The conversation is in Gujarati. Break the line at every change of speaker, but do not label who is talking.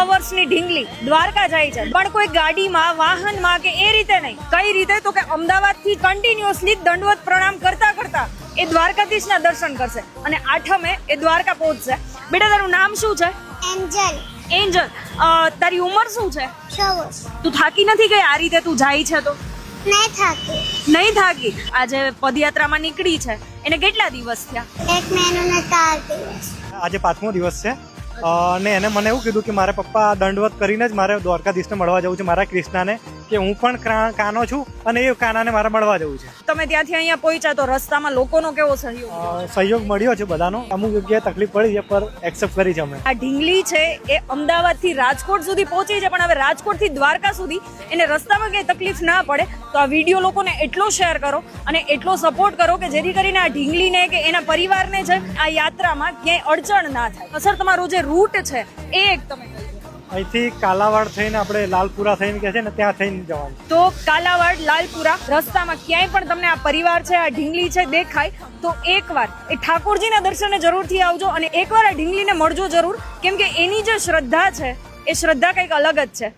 વર્ષની ઢીંગલી દ્વારકા જાય છે, પણ કોઈ ગાડીમાં વાહનમાં કે એ રીતે નહીં. કઈ રીતે તો કે અમદાવાદ થી કન્ટિન્યુઅસલી દંડવત પ્રણામ કરતા કરતા એ દ્વારકાધીશના દર્શન કરશે અને આઠમે એ દ્વારકા પહોંચશે. બેટા તારું નામ શું છે?
એન્જલ.
એન્જલ. તારી ઉંમર શું છે?
6 વર્ષ.
તું થાકી નથી ગઈ આ રીતે તું જાય છે તો?
નહીં થાકી.
નહીં થાકી. આજે પદયાત્રામાં નીકળી છે એને કેટલા દિવસ થયા?
1 મહિનો ને 4 દિવસ.
આજે 5મો દિવસ છે અને એને મને એવું કીધું કે મારા પપ્પા દંડવત કરીને જ મારે દ્વારકાધીશને મળવા જવું છે, મારા કૃષ્ણાને, કે હું પણ કાનો છું અને એ કાનાને મારે મળવા જવું છે.
તમે ત્યાંથી અહીંયા પહોંચ્યા તો રસ્તામાં લોકોનો કેવો સહયોગ?
સહયોગ મળ્યો છે બધાનો. અમુક જગ્યાએ તકલીફ પડી છે પર એક્સેપ્ટ કરી છે અમે.
આ ઢીંગલી છે એ અમદાવાદ થી રાજકોટ સુધી પહોંચી છે, પણ હવે રાજકોટ થી દ્વારકા સુધી એને રસ્તામાં કઈ તકલીફ ના પડે તો આ વિડીયો લોકોને એટલો શેર કરો અને એટલો સપોર્ટ કરો કે જેથી કરીને આ ઢીંગલીને કે એના પરિવારને છે આ યાત્રામાં ક્યાંય અડચણ ના થાય. સર તમારો જે રૂટ છે એ એક તમે કહી દો.
અહીંથી કાલાવાડ થઈને આપણે લાલપુરા થઈને કે છે ને ત્યાં થઈને જવાનું.
તો કાલાવાડ લાલપુરા રસ્તામાં ક્યાંય પણ તમને આ પરિવાર છે આ ઢીંગલી છે દેખાય તો એકવાર એ ઠાકોરજીના દર્શને જરૂરથી આવજો અને એકવાર આ ઢીંગલીને મળજો જરૂર, કેમ કે એની જે શ્રદ્ધા છે એ શ્રદ્ધા કંઈક અલગ જ છે.